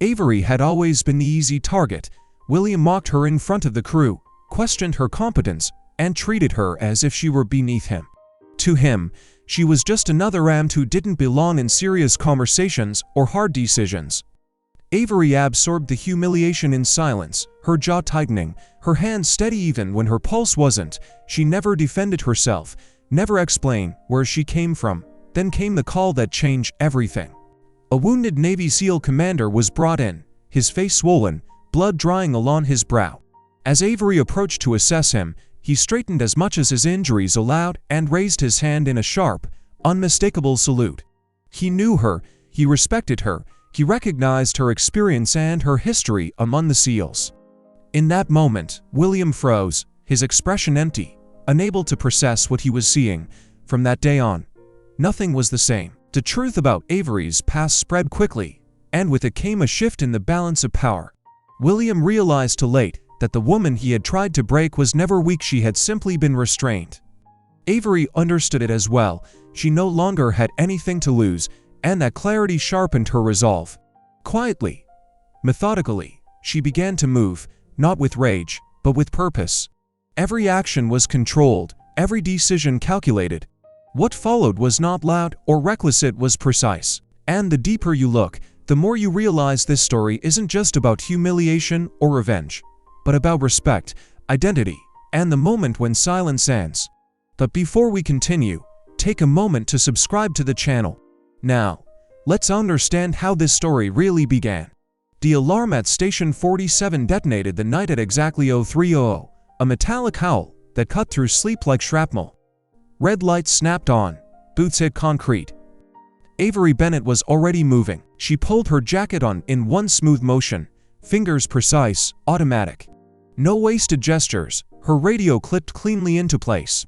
Avery had always been the easy target. William mocked her in front of the crew, questioned her competence, and treated her as if she were beneath him. To him, she was just another EMT who didn't belong in serious conversations or hard decisions. Avery absorbed the humiliation in silence, her jaw tightening, her hands steady even when her pulse wasn't. She never defended herself, never explained where she came from. Then came the call that changed everything. A wounded Navy SEAL commander was brought in, his face swollen, blood drying along his brow. As Avery approached to assess him, he straightened as much as his injuries allowed and raised his hand in a sharp, unmistakable salute. He knew her, he respected her, he recognized her experience and her history among the SEALs. In that moment, William froze, his expression empty, unable to process what he was seeing. From that day on, nothing was the same. The truth about Avery's past spread quickly, and with it came a shift in the balance of power. William realized too late that the woman he had tried to break was never weak, she had simply been restrained. Avery understood it as well. She no longer had anything to lose, and that clarity sharpened her resolve. Quietly, methodically, she began to move, not with rage, but with purpose. Every action was controlled, every decision calculated. What followed was not loud or reckless, it was precise. And the deeper you look, the more you realize this story isn't just about humiliation or revenge, but about respect, identity, and the moment when silence ends. But before we continue, take a moment to subscribe to the channel. Now, let's understand how this story really began. The alarm at Station 47 detonated the night at exactly 03:00, a metallic howl that cut through sleep like shrapnel. Red lights snapped on, boots hit concrete. Avery Bennett was already moving. She pulled her jacket on in one smooth motion, fingers precise, automatic. No wasted gestures, her radio clipped cleanly into place.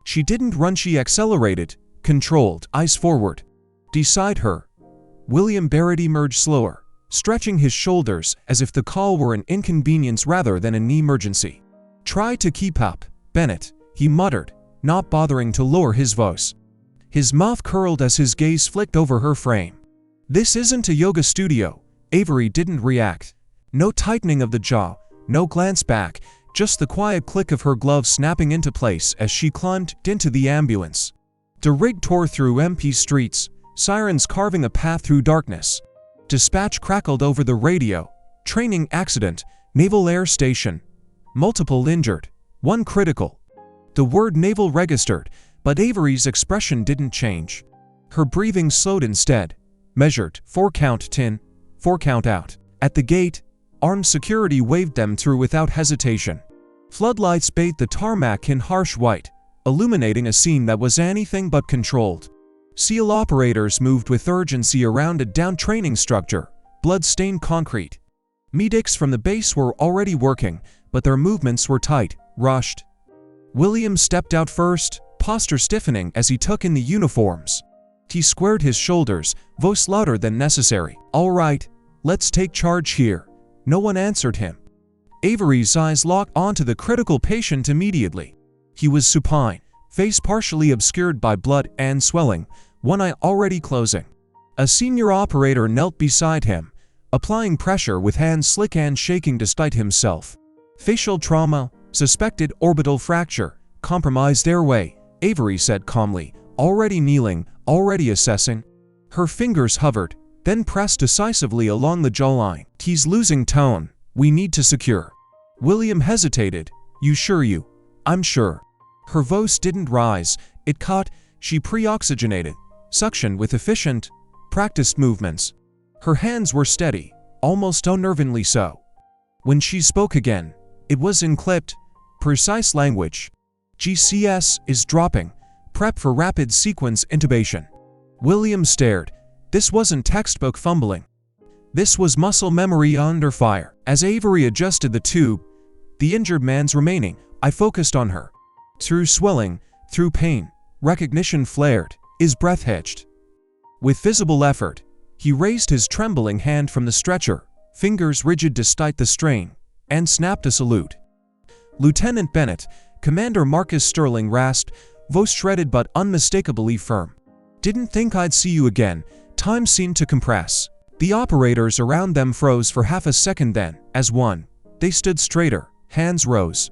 She didn't run, she accelerated, controlled, eyes forward. Beside her, William Barrett emerged slower, stretching his shoulders as if the call were an inconvenience rather than an emergency. "Try to keep up, Bennett," he muttered, not bothering to lower his voice. His mouth curled as his gaze flicked over her frame. "This isn't a yoga studio." Avery didn't react. No tightening of the jaw, no glance back, just the quiet click of her gloves snapping into place as she climbed into the ambulance. The rig tore through empty streets, sirens carving a path through darkness. Dispatch crackled over the radio. "Training accident, Naval Air Station. Multiple injured, one critical." The word naval registered, but Avery's expression didn't change. Her breathing slowed instead. Measured, 4 count in, 4 count out. At the gate, armed security waved them through without hesitation. Floodlights bathed the tarmac in harsh white, illuminating a scene that was anything but controlled. SEAL operators moved with urgency around a downed training structure, blood-stained concrete. Medics from the base were already working, but their movements were tight, rushed. William stepped out first, posture stiffening as he took in the uniforms. He squared his shoulders, voice louder than necessary. "All right, let's take charge here." No one answered him. Avery's eyes locked onto the critical patient immediately. He was supine, face partially obscured by blood and swelling, one eye already closing. A senior operator knelt beside him, applying pressure with hands slick and shaking despite himself. "Facial trauma, suspected orbital fracture, compromised airway," Avery said calmly, already kneeling, already assessing. Her fingers hovered, then pressed decisively along the jawline. "He's losing tone. We need to secure." William hesitated. "You sure you?" "I'm sure." Her voice didn't rise, it caught. She pre-oxygenated, suctioned with efficient, practiced movements. Her hands were steady, almost unnervingly so. When she spoke again, it was in clipped, precise language. "GCS is dropping. Prep for rapid sequence intubation." William stared. This wasn't textbook fumbling. This was muscle memory under fire. As Avery adjusted the tube, the injured man's remaining, I focused on her. Through swelling, through pain, recognition flared, his breath hitched. With visible effort, he raised his trembling hand from the stretcher, fingers rigid despite the strain, and snapped a salute. "Lieutenant Bennett," Commander Marcus Sterling rasped, voice shredded but unmistakably firm. "Didn't think I'd see you again." Time seemed to compress. The operators around them froze for half a second, then, as one, they stood straighter, hands rose.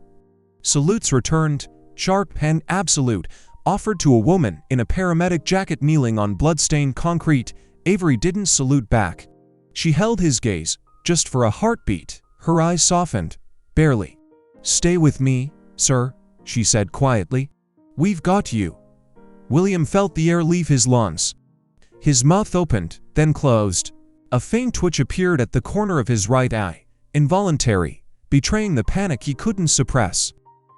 Salutes returned, sharp and absolute, offered to a woman in a paramedic jacket kneeling on blood-stained concrete. Avery didn't salute back. She held his gaze, just for a heartbeat. Her eyes softened, barely. "Stay with me, sir," she said quietly. "We've got you." William felt the air leave his lungs. His mouth opened, then closed. A faint twitch appeared at the corner of his right eye, involuntary, betraying the panic he couldn't suppress.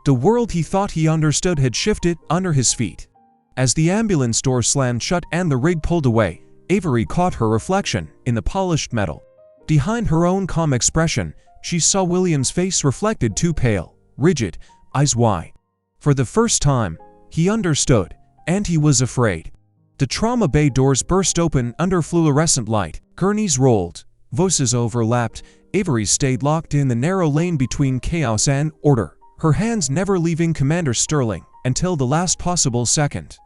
The world he thought he understood had shifted under his feet. As the ambulance door slammed shut and the rig pulled away, Avery caught her reflection in the polished metal. Behind her own calm expression, she saw William's face reflected, too pale, rigid, eyes wide. For the first time, he understood, and he was afraid. The trauma bay doors burst open under fluorescent light. Gurneys rolled, voices overlapped. Avery stayed locked in the narrow lane between chaos and order, her hands never leaving Commander Sterling until the last possible second.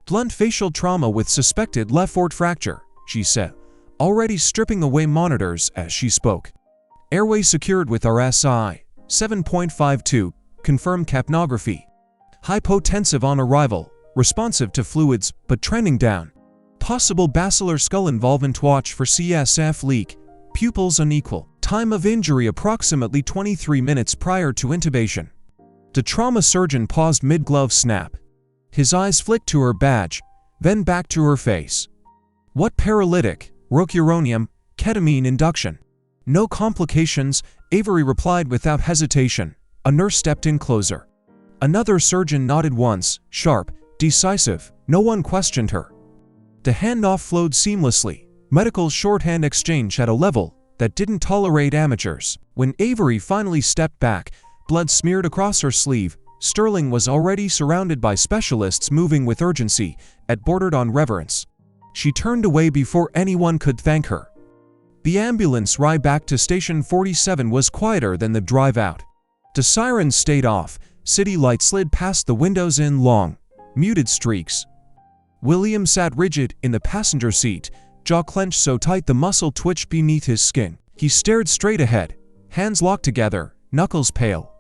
"Blunt facial trauma with suspected left foot fracture," she said, already stripping away monitors as she spoke. "Airway secured with RSI 7.52, confirmed capnography. Hypotensive on arrival, responsive to fluids but trending down. Possible basilar skull involvement, watch for CSF leak, pupils unequal. Time of injury approximately 23 minutes prior to intubation." The trauma surgeon paused mid-glove snap. His eyes flicked to her badge, then back to her face. "What paralytic? Rocuronium, ketamine induction. No complications," Avery replied without hesitation. A nurse stepped in closer. Another surgeon nodded once, sharp, decisive. No one questioned her. The handoff flowed seamlessly, medical shorthand exchange at a level that didn't tolerate amateurs. When Avery finally stepped back, blood smeared across her sleeve. Sterling was already surrounded by specialists moving with urgency that bordered on reverence. She turned away before anyone could thank her. The ambulance ride back to Station 47 was quieter than the drive out. The sirens stayed off, city lights slid past the windows in long, muted streaks. William sat rigid in the passenger seat, jaw clenched so tight the muscle twitched beneath his skin. He stared straight ahead, hands locked together, knuckles pale.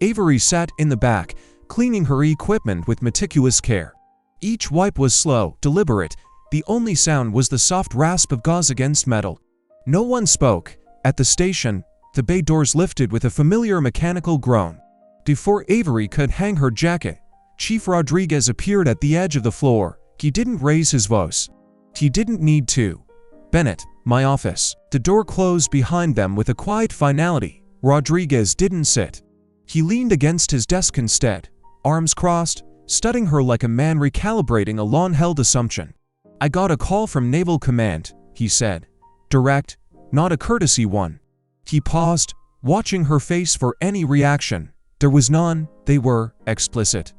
Avery sat in the back, cleaning her equipment with meticulous care. Each wipe was slow, deliberate. The only sound was the soft rasp of gauze against metal. No one spoke. At the station, the bay doors lifted with a familiar mechanical groan. Before Avery could hang her jacket, Chief Rodriguez appeared at the edge of the floor. He didn't raise his voice. He didn't need to. "Bennett, my office." The door closed behind them with a quiet finality. Rodriguez didn't sit. He leaned against his desk instead, arms crossed, studying her like a man recalibrating a long-held assumption. "I got a call from Naval Command," he said. Direct, not a courtesy one. He paused, watching her face for any reaction. There was none. They were explicit.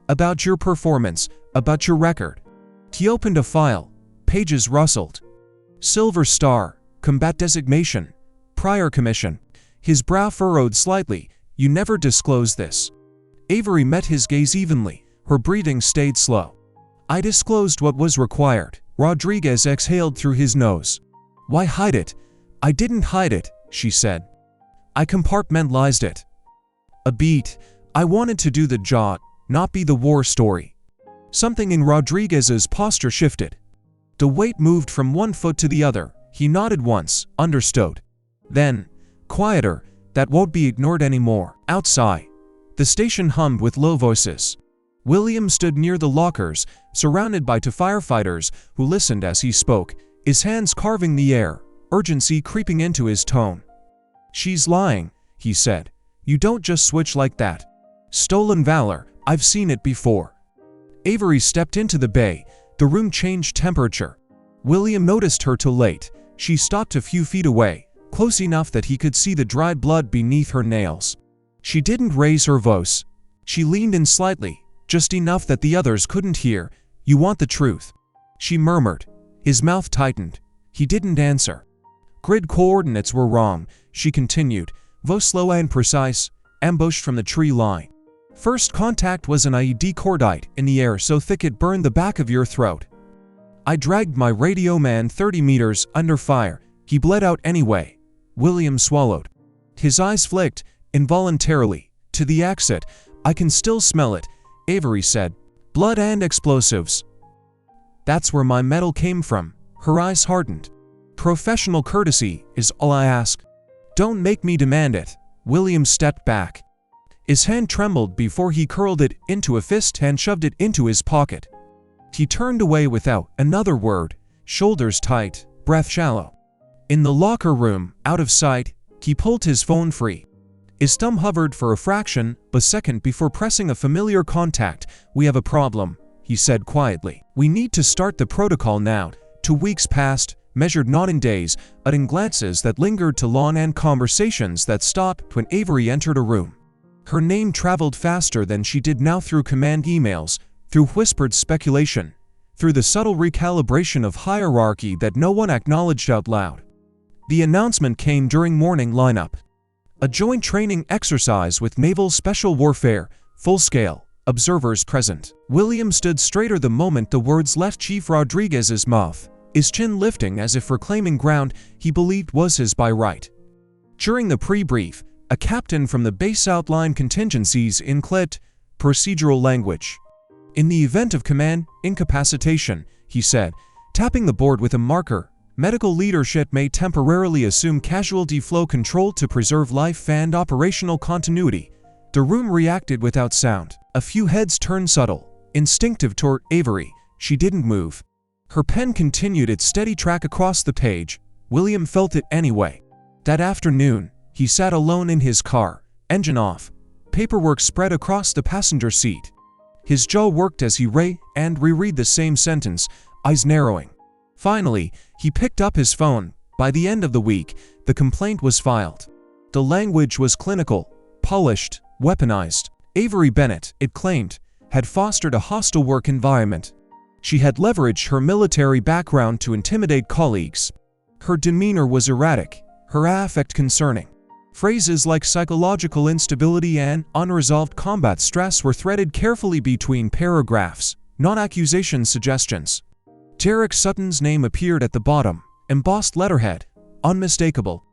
"About your performance, about your record." He opened a file. Pages rustled. "Silver Star, combat designation, prior commission." His brow furrowed slightly. "You never disclosed this." Avery met his gaze evenly. Her breathing stayed slow. "I disclosed what was required." Rodriguez exhaled through his nose. "Why hide it?" "I didn't hide it," she said. "I compartmentalized it. A beat. I wanted to do the job, not be the war story." Something in Rodriguez's posture shifted. The weight moved from one foot to the other. He nodded once, understood. Then, quieter, "That won't be ignored anymore." Outside, the station hummed with low voices. William stood near the lockers, surrounded by two firefighters who listened as he spoke, his hands carving the air, urgency creeping into his tone. "She's lying," he said. "You don't just switch like that. Stolen valor, I've seen it before." Avery stepped into the bay. The room changed temperature. William noticed her too late. She stopped a few feet away, close enough that he could see the dried blood beneath her nails. She didn't raise her voice. She leaned in slightly, just enough that the others couldn't hear. "You want the truth," she murmured. His mouth tightened. He didn't answer. "Grid coordinates were wrong," she continued, voice slow and precise, ambushed from the tree line. "First contact was an IED cordite in the air so thick it burned the back of your throat. I dragged my radio man 30 meters under fire. He bled out anyway. William swallowed. His eyes flicked, involuntarily, to the exit. I can still smell it, Avery said. Blood and explosives. That's where my medal came from. Her eyes hardened. Professional courtesy is all I ask. Don't make me demand it. William stepped back. His hand trembled before he curled it into a fist and shoved it into his pocket. He turned away without another word, shoulders tight, breath shallow. In the locker room, out of sight, he pulled his phone free. His thumb hovered for a fraction of a second before pressing a familiar contact. We have a problem, he said quietly. We need to start the protocol now. 2 weeks passed, measured not in days, but in glances that lingered to lawn and conversations that stopped when Avery entered a room. Her name traveled faster than she did now through command emails, through whispered speculation, through the subtle recalibration of hierarchy that no one acknowledged out loud. The announcement came during morning lineup. A joint training exercise with Naval Special Warfare, full scale, observers present. William stood straighter the moment the words left Chief Rodriguez's mouth, his chin lifting as if reclaiming ground he believed was his by right. During the pre-brief, a captain from the base outlined contingencies in CLIT, procedural language. In the event of command incapacitation, he said, tapping the board with a marker, medical leadership may temporarily assume casualty flow control to preserve life and operational continuity. The room reacted without sound. A few heads turned subtle, instinctive toward Avery. She didn't move. Her pen continued its steady track across the page. William felt it anyway. That afternoon, he sat alone in his car, engine off, paperwork spread across the passenger seat. His jaw worked as he read and reread the same sentence, eyes narrowing. Finally, he picked up his phone. By the end of the week, the complaint was filed. The language was clinical, polished, weaponized. Avery Bennett, it claimed, had fostered a hostile work environment. She had leveraged her military background to intimidate colleagues. Her demeanor was erratic, her affect concerning. Phrases like psychological instability and unresolved combat stress were threaded carefully between paragraphs, not accusation suggestions. Derek Sutton's name appeared at the bottom, embossed letterhead, unmistakable.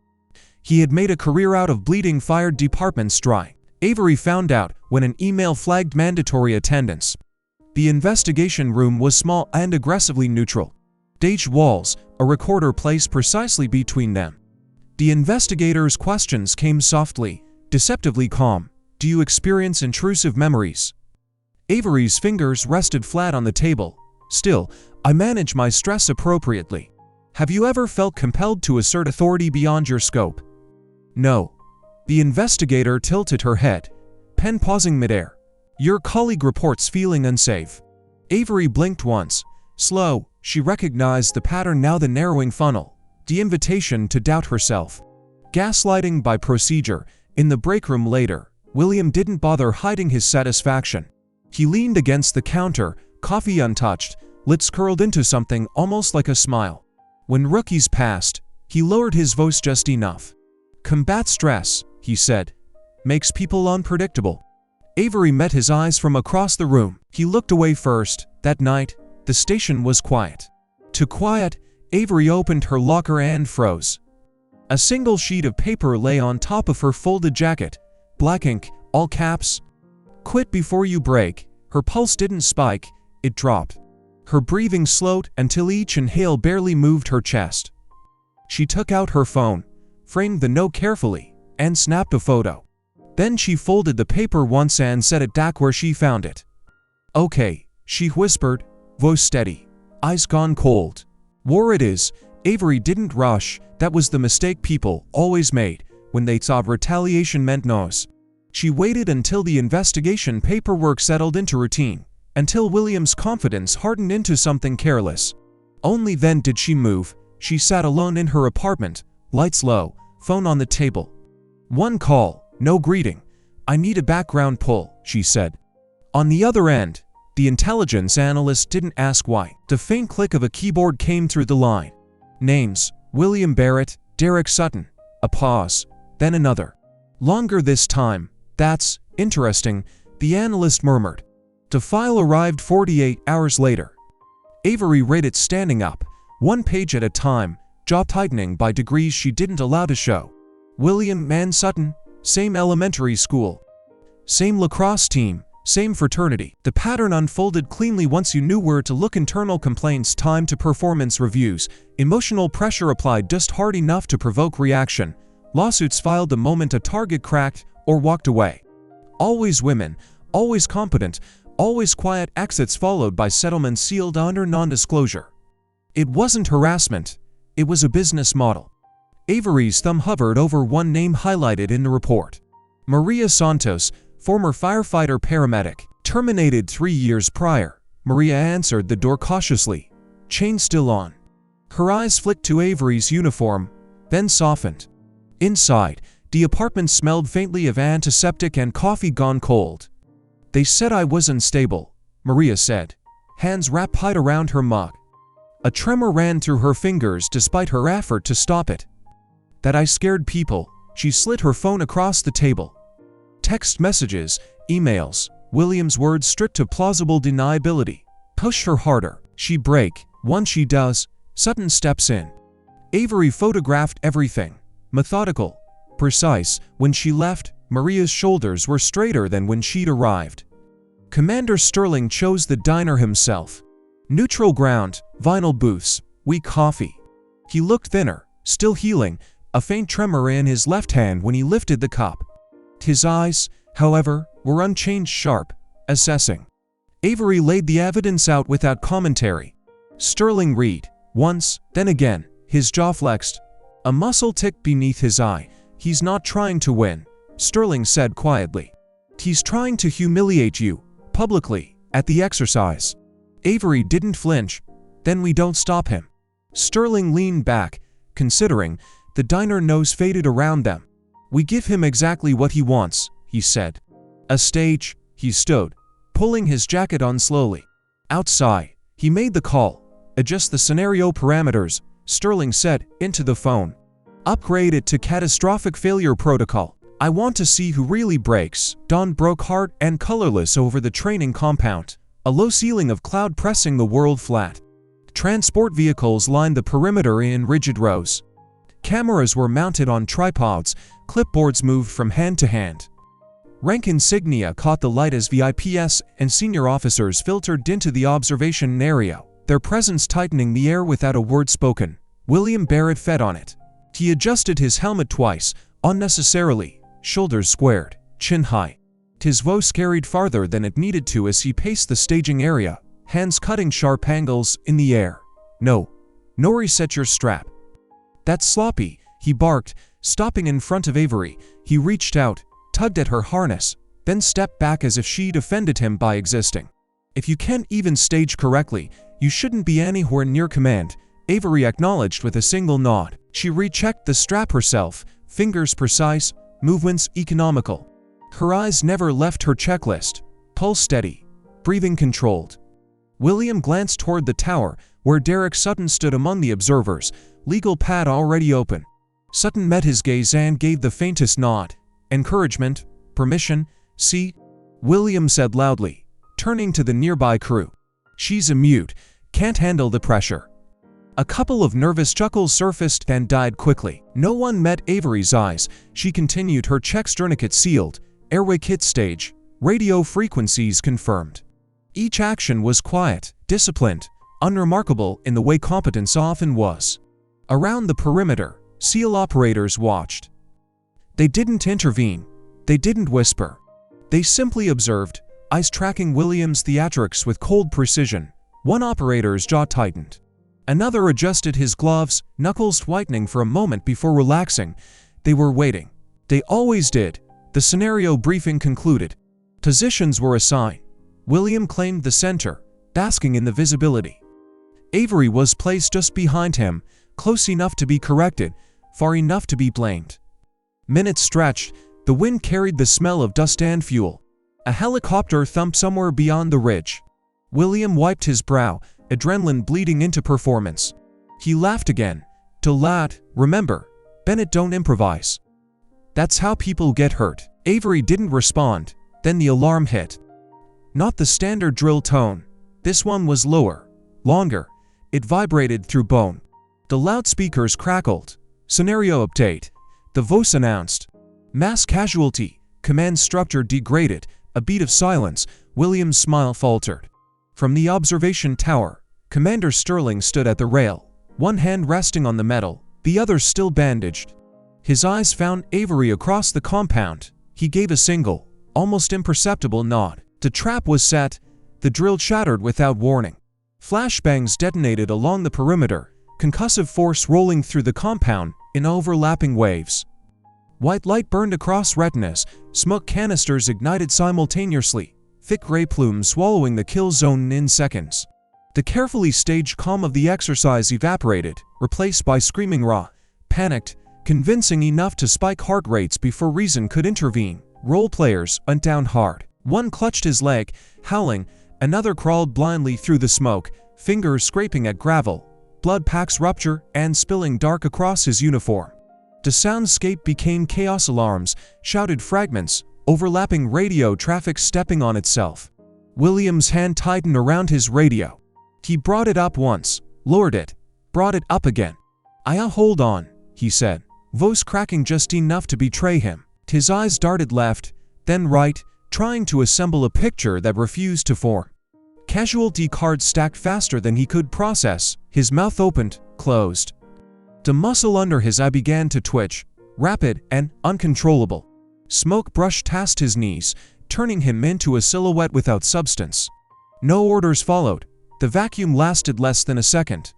He had made a career out of bleeding fired departments dry. Avery found out when an email flagged mandatory attendance. The investigation room was small and aggressively neutral. Beige walls, a recorder placed precisely between them. The investigator's questions came softly, deceptively calm. Do you experience intrusive memories? Avery's fingers rested flat on the table. Still, I manage my stress appropriately. Have you ever felt compelled to assert authority beyond your scope? No. The investigator tilted her head, pen pausing midair. Your colleague reports feeling unsafe. Avery blinked once. Slow, she recognized the pattern now, the narrowing funnel. The invitation to doubt herself. Gaslighting by procedure. In the break room later, William didn't bother hiding his satisfaction. He leaned against the counter, coffee untouched, lips curled into something almost like a smile. When rookies passed, he lowered his voice just enough. Combat stress, he said, makes people unpredictable. Avery met his eyes from across the room. He looked away first. That night, the station was quiet. Too quiet, Avery opened her locker and froze. A single sheet of paper lay on top of her folded jacket. Black ink, all caps. Quit before you break. Her pulse didn't spike, it dropped. Her breathing slowed until each inhale barely moved her chest. She took out her phone, framed the note carefully, and snapped a photo. Then she folded the paper once and set it back where she found it. Okay, she whispered, voice steady, eyes gone cold. War it is. Avery didn't rush. That was the mistake people always made when they thought retaliation meant no's. She waited until the investigation paperwork settled into routine, until William's confidence hardened into something careless. Only then did she move. She sat alone in her apartment, lights low, phone on the table. One call, no greeting. I need a background pull, she said. On the other end, the intelligence analyst didn't ask why. The faint click of a keyboard came through the line. Names, William Barrett, Derek Sutton. A pause, then another. Longer this time. That's interesting, the analyst murmured. The file arrived 48 hours later. Avery read it standing up, one page at a time, jaw tightening by degrees she didn't allow to show. William Man Sutton, same elementary school. Same lacrosse team, same fraternity. The pattern unfolded cleanly once you knew where to look. Internal complaints, time to performance reviews, emotional pressure applied just hard enough to provoke reaction, lawsuits filed the moment a target cracked or walked away. Always women, always competent, always quiet exits followed by settlements sealed under non-disclosure. It wasn't harassment, it was a business model. Avery's thumb hovered over one name highlighted in the report. Maria Santos, former firefighter-paramedic, terminated 3 years prior. Maria answered the door cautiously, chain still on. Her eyes flicked to Avery's uniform, then softened. Inside, the apartment smelled faintly of antiseptic and coffee gone cold. They said I was unstable, Maria said, hands wrapped tight around her mug. A tremor ran through her fingers despite her effort to stop it. That I scared people. She slid her phone across the table. Text messages, emails, William's words stripped to plausible deniability. Push her harder. She break. Once she does, Sutton steps in. Avery photographed everything. Methodical, precise. When she left, Maria's shoulders were straighter than when she'd arrived. Commander Sterling chose the diner himself. Neutral ground, vinyl booths, weak coffee. He looked thinner, still healing, a faint tremor in his left hand when he lifted the cup. His eyes, however, were unchanged, sharp, assessing. Avery laid the evidence out without commentary. Sterling read, once, then again, his jaw flexed. A muscle ticked beneath his eye. He's not trying to win, Sterling said quietly. He's trying to humiliate you, publicly, at the exercise. Avery didn't flinch. Then we don't stop him. Sterling leaned back, considering. The diner nose faded around them. We give him exactly what he wants, he said. A stage, he stood, pulling his jacket on slowly. Outside, he made the call. Adjust the scenario parameters, Sterling said, into the phone. Upgrade it to catastrophic failure protocol. I want to see who really breaks. Dawn broke hard and colorless over the training compound. A low ceiling of cloud pressing the world flat. Transport vehicles lined the perimeter in rigid rows. Cameras were mounted on tripods, clipboards moved from hand to hand. Rank insignia caught the light as VIPs and senior officers filtered into the observation area, their presence tightening the air without a word spoken. William Barrett fed on it. He adjusted his helmet twice, unnecessarily, shoulders squared, chin high. His voice carried farther than it needed to as he paced the staging area, hands cutting sharp angles in the air. No. Reset your strap. That's sloppy, he barked, stopping in front of Avery. He reached out, tugged at her harness, then stepped back as if she'd offended him by existing. If you can't even stage correctly, you shouldn't be anywhere near command, Avery acknowledged with a single nod. She rechecked the strap herself, fingers precise, movements economical. Her eyes never left her checklist, pulse steady, breathing controlled. William glanced toward the tower, where Derek Sutton stood among the observers, legal pad already open. Sutton met his gaze and gave the faintest nod. Encouragement, permission, see? William said loudly, turning to the nearby crew. She's a mute, can't handle the pressure. A couple of nervous chuckles surfaced and died quickly. No one met Avery's eyes. She continued, her checks, tourniquet sealed, airway kit stage, radio frequencies confirmed. Each action was quiet, disciplined, unremarkable in the way competence often was. Around the perimeter, SEAL operators watched. They didn't intervene. They didn't whisper. They simply observed, eyes tracking William's theatrics with cold precision. One operator's jaw tightened. Another adjusted his gloves, knuckles whitening for a moment before relaxing. They were waiting. They always did. The scenario briefing concluded. Positions were assigned. William claimed the center, basking in the visibility. Avery was placed just behind him, close enough to be corrected, far enough to be blamed. Minutes stretched. The wind carried the smell of dust and fuel. A helicopter thumped somewhere beyond the ridge. William wiped his brow, adrenaline bleeding into performance. He laughed again. To lad, remember, Bennett don't improvise. That's how people get hurt. Avery didn't respond. Then the alarm hit. Not the standard drill tone. This one was lower, longer. It vibrated through bone. The loudspeakers crackled. Scenario update. The voice announced. Mass casualty. Command structure degraded. A beat of silence. William's smile faltered. From the observation tower, Commander Sterling stood at the rail, one hand resting on the metal, the other still bandaged. His eyes found Avery across the compound. He gave a single, almost imperceptible nod. The trap was set. The drill shattered without warning. Flashbangs detonated along the perimeter, concussive force rolling through the compound in overlapping waves. White light burned across retinas, smoke canisters ignited simultaneously, thick gray plumes swallowing the kill zone in seconds. The carefully staged calm of the exercise evaporated, replaced by screaming raw, panicked, convincing enough to spike heart rates before reason could intervene. Role players went down hard. One clutched his leg, howling. Another crawled blindly through the smoke, fingers scraping at gravel, blood packs rupture and spilling dark across his uniform. The soundscape became chaos alarms, shouted fragments, overlapping radio traffic stepping on itself. William's hand tightened around his radio. He brought it up once, lowered it, brought it up again. Hold on, he said, voice cracking just enough to betray him. His eyes darted left, then right, trying to assemble a picture that refused to form. Casualty cards stacked faster than he could process. His mouth opened, closed. The muscle under his eye began to twitch, rapid and uncontrollable. Smoke brushed past his knees, turning him into a silhouette without substance. No orders followed. The vacuum lasted less than a second.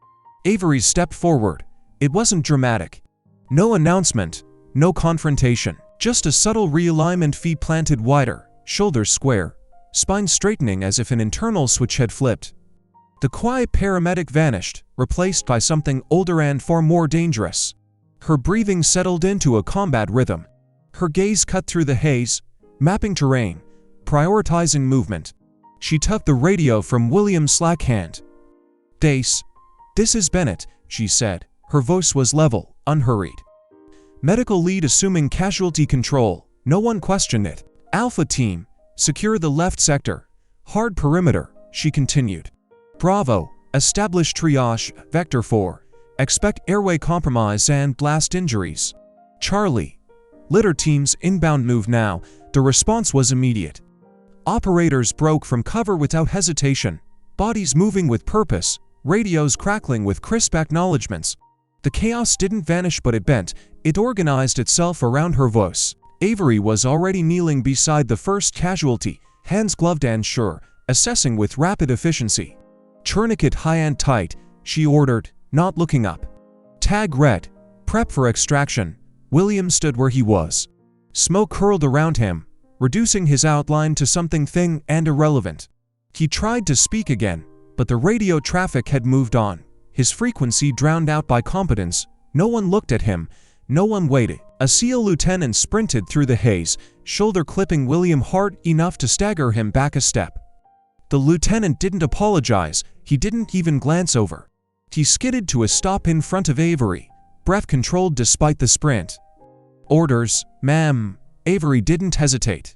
Avery stepped forward. It wasn't dramatic. No announcement, no confrontation. Just a subtle realignment, feet planted wider, shoulders square, spine straightening as if an internal switch had flipped. The quiet paramedic vanished, replaced by something older and far more dangerous. Her breathing settled into a combat rhythm. Her gaze cut through the haze, mapping terrain, prioritizing movement. She tugged the radio from William's slack hand. "This is Bennett," she said. Her voice was level, unhurried. Medical lead assuming casualty control. No one questioned it. Alpha team, secure the left sector. Hard perimeter, she continued. Bravo, establish triage. Vector 4, expect airway compromise and blast injuries. Charlie, litter teams inbound, move now. The response was immediate. Operators broke from cover without hesitation, bodies moving with purpose, radios crackling with crisp acknowledgments. The chaos didn't vanish, but it bent. It organized itself around her voice. Avery was already kneeling beside the first casualty, hands gloved and sure, assessing with rapid efficiency. "Tourniquet high and tight," she ordered, not looking up. "Tag red. Prep for extraction." William stood where he was. Smoke curled around him, reducing his outline to something thin and irrelevant. He tried to speak again, but the radio traffic had moved on, his frequency drowned out by competence. No one looked at him. No one waited. A SEAL lieutenant sprinted through the haze, shoulder clipping William hard enough to stagger him back a step. The lieutenant didn't apologize. He didn't even glance over. He skidded to a stop in front of Avery, breath controlled despite the sprint. "Orders, ma'am." Avery didn't hesitate.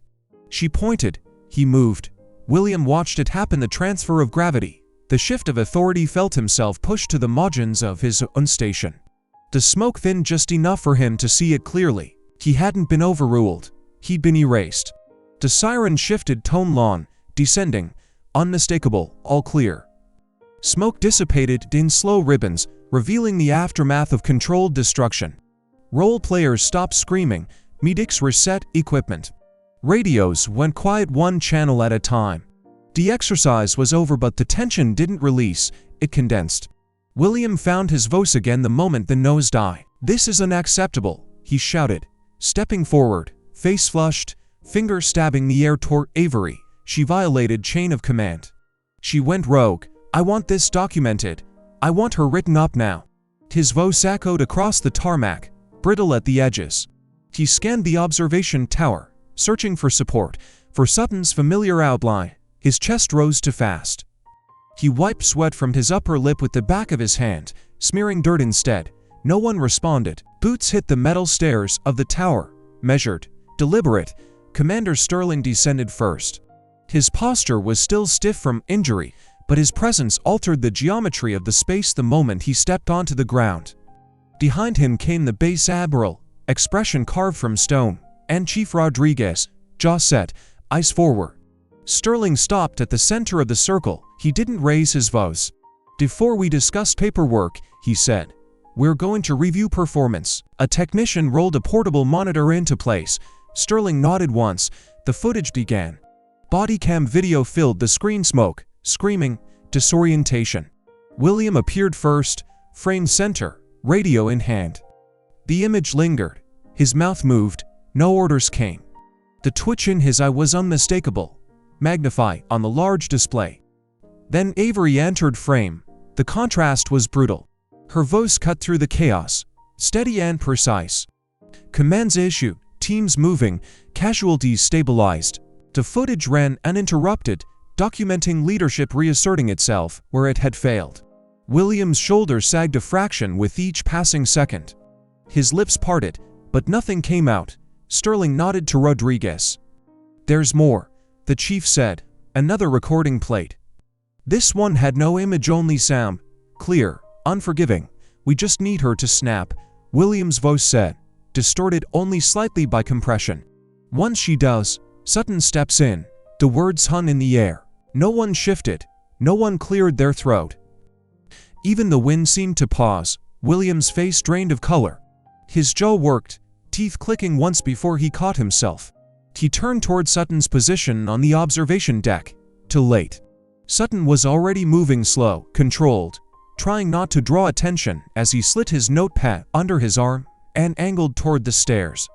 She pointed. He moved. William watched it happen, the transfer of gravity. The shift of authority, felt himself pushed to the margins of his own station. The smoke thinned just enough for him to see it clearly. He hadn't been overruled. He'd been erased. The siren shifted, tone long, descending, unmistakable, all clear. Smoke dissipated in slow ribbons, revealing the aftermath of controlled destruction. Role players stopped screaming. Medics reset equipment. Radios went quiet, one channel at a time. The exercise was over, but the tension didn't release. It condensed. William found his voice again the moment the nose died. "This is unacceptable," he shouted, stepping forward, face flushed, finger stabbing the air toward Avery. She violated chain of command. She went rogue. "I want this documented. I want her written up now." His voice echoed across the tarmac, brittle at the edges. He scanned the observation tower, searching for support, for Sutton's familiar outline. His chest rose too fast. He wiped sweat from his upper lip with the back of his hand, smearing dirt instead. No one responded. Boots hit the metal stairs of the tower, measured, deliberate. Commander Sterling descended first. His posture was still stiff from injury, but his presence altered the geometry of the space the moment he stepped onto the ground. Behind him came the base admiral, expression carved from stone, and Chief Rodriguez, jaw set, eyes forward. Sterling stopped at the center of the circle. He didn't raise his voice. "Before we discuss paperwork," he said, "we're going to review performance." A technician rolled a portable monitor into place. Sterling nodded once. The footage began. Bodycam video filled the screen. Smoke, screaming, disorientation. William appeared first, frame center, radio in hand. The image lingered. His mouth moved. No orders came. The twitch in his eye was unmistakable. Magnify on the large display. Then Avery entered frame. The contrast was brutal. Her voice cut through the chaos, steady and precise. Commands issued, teams moving, casualties stabilized. The footage ran uninterrupted, documenting leadership reasserting itself where it had failed. William's shoulders sagged a fraction with each passing second. His lips parted, but nothing came out. Sterling nodded to Rodriguez. "There's more," the chief said. Another recording played. This one had no image, only sound. Clear, unforgiving. "We just need her to snap," William's voice said, distorted only slightly by compression. "Once she does, Sutton steps in." The words hung in the air. No one shifted. No one cleared their throat. Even the wind seemed to pause. William's face drained of color. His jaw worked, teeth clicking once before he caught himself. He turned toward Sutton's position on the observation deck. Too late. Sutton was already moving slow, controlled, trying not to draw attention as he slid his notepad under his arm and angled toward the stairs.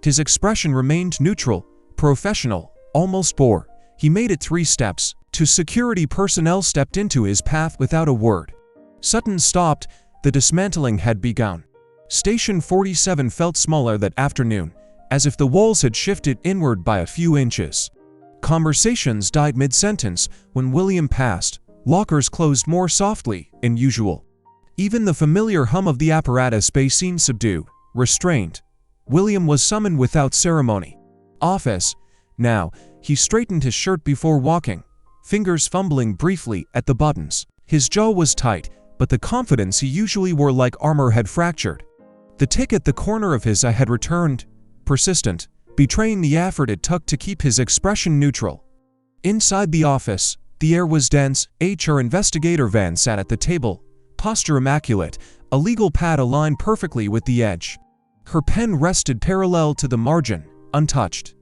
His expression remained neutral, professional, almost bored. He made it 3 steps. 2 security personnel stepped into his path without a word. Sutton stopped. The dismantling had begun. Station 47 felt smaller that afternoon, as if the walls had shifted inward by a few inches. Conversations died mid-sentence when William passed. Lockers closed more softly than usual. Even the familiar hum of the apparatus bay seemed subdued, restrained. William was summoned without ceremony. Office. Now, he straightened his shirt before walking, fingers fumbling briefly at the buttons. His jaw was tight, but the confidence he usually wore like armor had fractured. The tick at the corner of his eye had returned, persistent, betraying the effort it took to keep his expression neutral. Inside the office, the air was dense. HR investigator Van sat at the table, posture immaculate, a legal pad aligned perfectly with the edge. Her pen rested parallel to the margin, untouched.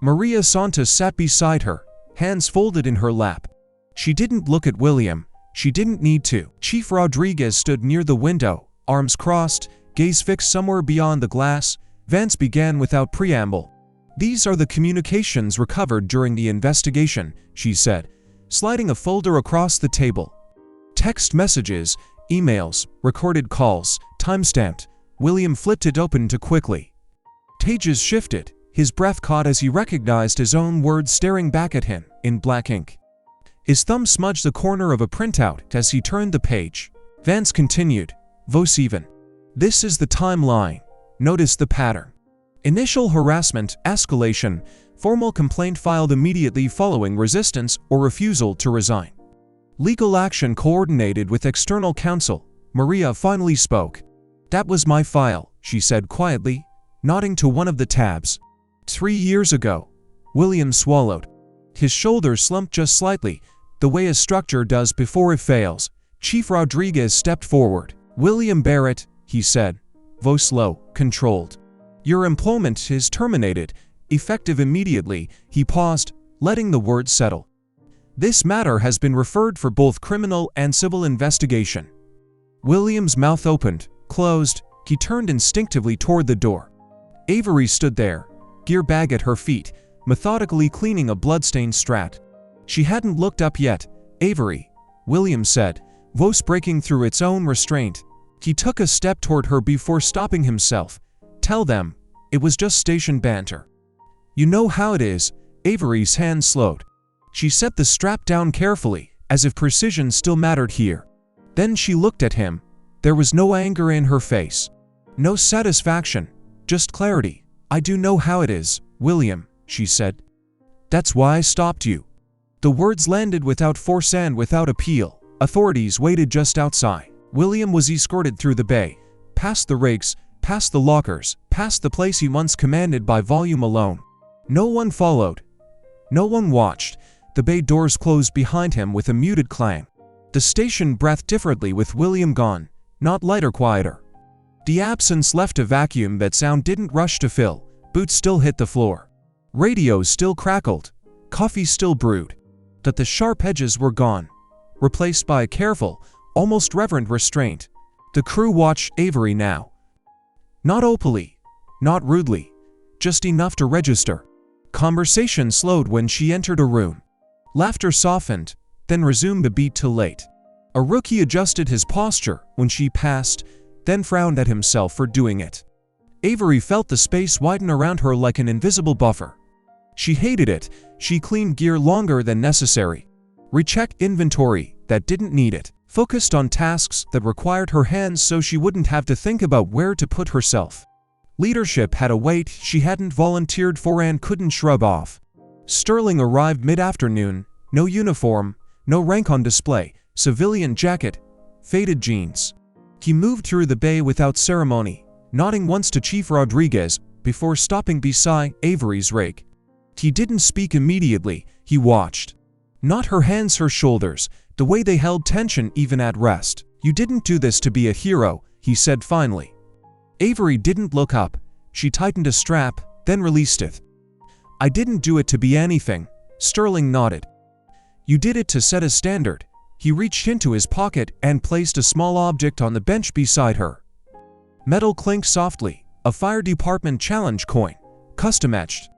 Maria Santos sat beside her, hands folded in her lap. She didn't look at William. She didn't need to. Chief Rodriguez stood near the window, arms crossed, gaze fixed somewhere beyond the glass. Vance began without preamble. "These are the communications recovered during the investigation," she said, sliding a folder across the table. Text messages, emails, recorded calls, timestamped. William flipped it open too quickly. Pages shifted. His breath caught as he recognized his own words staring back at him in black ink. His thumb smudged the corner of a printout as he turned the page. Vance continued, voice even. "This is the timeline. Notice the pattern. Initial harassment, escalation, formal complaint filed immediately following resistance or refusal to resign. Legal action coordinated with external counsel." Maria finally spoke. "That was my file," she said quietly, nodding to one of the tabs. 3 years ago." William swallowed. His shoulders slumped just slightly, the way a structure does before it fails. Chief Rodriguez stepped forward. "William Barrett," he said, voice low, controlled. "Your employment is terminated, effective immediately." He paused, letting the words settle. "This matter has been referred for both criminal and civil investigation." William's mouth opened, closed. He turned instinctively toward the door. Avery stood there, gear bag at her feet, methodically cleaning a bloodstained Strat. She hadn't looked up yet. "Avery," William said, voice breaking through its own restraint. He took a step toward her before stopping himself. "Tell them, it was just station banter." "You know how it is." Avery's hand slowed. She set the strap down carefully, as if precision still mattered here. Then she looked at him. There was no anger in her face. No satisfaction, just clarity. "I do know how it is, William," she said. "That's why I stopped you." The words landed without force and without appeal. Authorities waited just outside. William was escorted through the bay, past the rigs, past the lockers, past the place he once commanded by volume alone. No one followed. No one watched. The bay doors closed behind him with a muted clang. The station breathed differently with William gone, not lighter, quieter. The absence left a vacuum that sound didn't rush to fill. Boots still hit the floor. Radios still crackled. Coffee still brewed. But the sharp edges were gone, replaced by a careful, almost reverent restraint. The crew watched Avery now. Not opally, not rudely, just enough to register. Conversation slowed when she entered a room. Laughter softened, then resumed a beat too late. A rookie adjusted his posture when she passed, then frowned at himself for doing it. Avery felt the space widen around her like an invisible buffer. She hated it. She cleaned gear longer than necessary, rechecked inventory that didn't need it, focused on tasks that required her hands so she wouldn't have to think about where to put herself. Leadership had a weight she hadn't volunteered for and couldn't shrug off. Sterling arrived mid-afternoon, no uniform, no rank on display, civilian jacket, faded jeans. He moved through the bay without ceremony, nodding once to Chief Rodriguez before stopping beside Avery's rig. He didn't speak immediately, he watched. Not her hands, her shoulders, the way they held tension even at rest. "You didn't do this to be a hero," he said finally. Avery didn't look up. She tightened a strap, then released it. "I didn't do it to be anything," Sterling nodded. "You did it to set a standard." He reached into his pocket and placed a small object on the bench beside her. Metal clinked softly, a fire department challenge coin, custom-etched.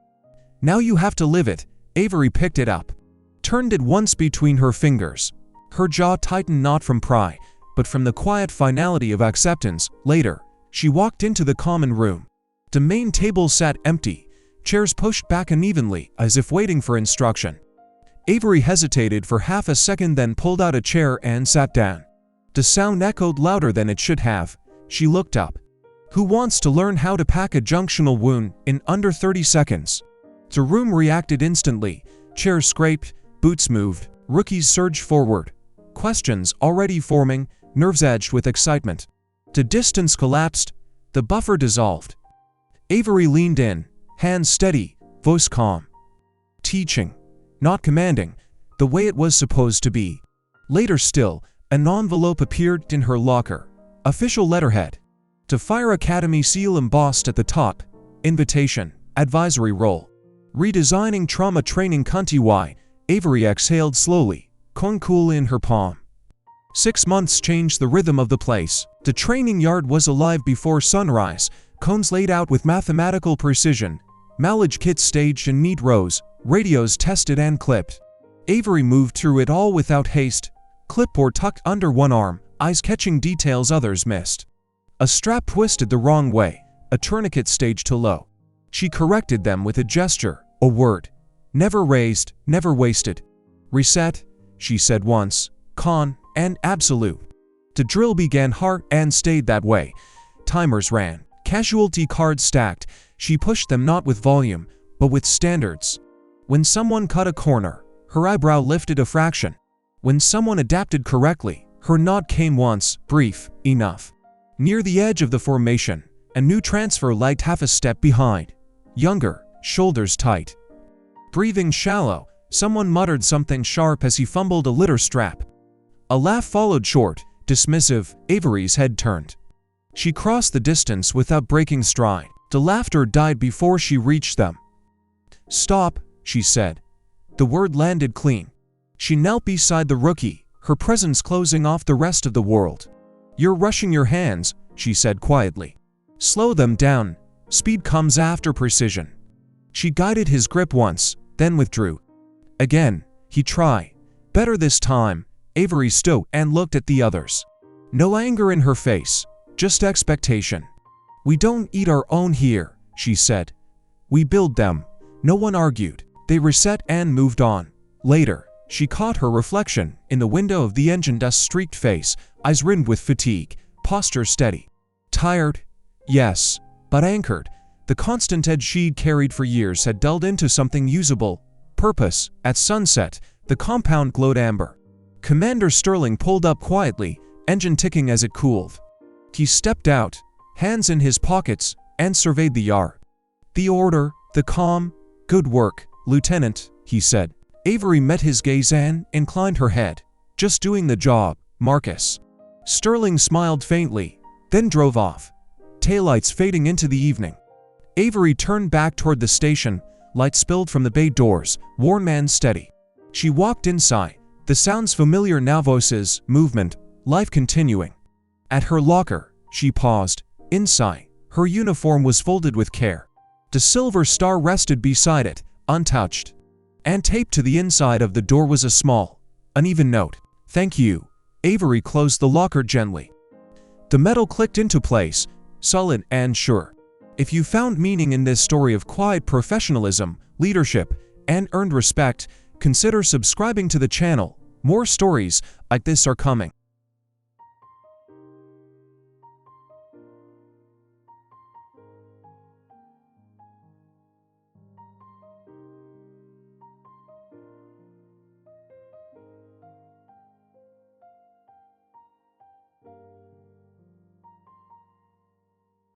"Now you have to live it." Avery picked it up, turned it once between her fingers. Her jaw tightened not from pride, but from the quiet finality of acceptance. Later, she walked into the common room. The main table sat empty, chairs pushed back unevenly as if waiting for instruction. Avery hesitated for half a second, then pulled out a chair and sat down. The sound echoed louder than it should have. She looked up. "Who wants to learn how to pack a junctional wound in under 30 seconds? The room reacted instantly. Chairs scraped, boots moved, rookies surged forward. Questions already forming, nerves edged with excitement. The distance collapsed, the buffer dissolved. Avery leaned in, hands steady, voice calm. Teaching, not commanding, the way it was supposed to be. Later still, an envelope appeared in her locker. Official letterhead. To Fire Academy seal embossed at the top. Invitation, advisory role. Redesigning trauma training county-wide. Avery exhaled slowly, cone cool in her palm. 6 months changed the rhythm of the place. The training yard was alive before sunrise, cones laid out with mathematical precision, mileage kits staged in neat rows, radios tested and clipped. Avery moved through it all without haste, clipboard tucked under one arm, eyes catching details others missed. A strap twisted the wrong way, a tourniquet staged too low. She corrected them with a gesture, a word. Never raised, never wasted. "Reset," she said once, con and absolute. The drill began hard and stayed that way. Timers ran, casualty cards stacked. She pushed them not with volume, but with standards. When someone cut a corner, her eyebrow lifted a fraction. When someone adapted correctly, her nod came once, brief, enough. Near the edge of the formation, a new transfer lagged half a step behind. Younger, shoulders tight. Breathing shallow, someone muttered something sharp as he fumbled a litter strap. A laugh followed short, dismissive. Avery's head turned. She crossed the distance without breaking stride. The laughter died before she reached them. "Stop," she said. The word landed clean. She knelt beside the rookie, her presence closing off the rest of the world. "You're rushing your hands," she said quietly. "Slow them down. Speed comes after precision." She guided his grip once, then withdrew. Again, he tried. Better this time. Avery stood and looked at the others. No anger in her face, just expectation. "We don't eat our own here," she said. "We build them." No one argued. They reset and moved on. Later, she caught her reflection in the window of the engine, dust-streaked face, eyes rimmed with fatigue, posture steady. Tired? Yes, but anchored. The constant edge she'd carried for years had dulled into something usable. Purpose. At sunset, The compound glowed amber. Commander Sterling pulled up quietly, engine ticking as it cooled. He stepped out, hands in his pockets, and surveyed the yard. "The order, the calm, good work, Lieutenant," he said. Avery met his gaze and inclined her head. "Just doing the job, Marcus." Sterling smiled faintly, then drove off, taillights fading into the evening. Avery turned back toward the station, light spilled from the bay doors, worn man steady. She walked inside, the sounds familiar now, voices, movement, life continuing. At her locker, she paused. Inside, her uniform was folded with care. The silver star rested beside it, untouched. And taped to the inside of the door was a small, uneven note. "Thank you." Avery closed the locker gently. The metal clicked into place, solid and sure. If you found meaning in this story of quiet professionalism, leadership, and earned respect, consider subscribing to the channel. More stories like this are coming.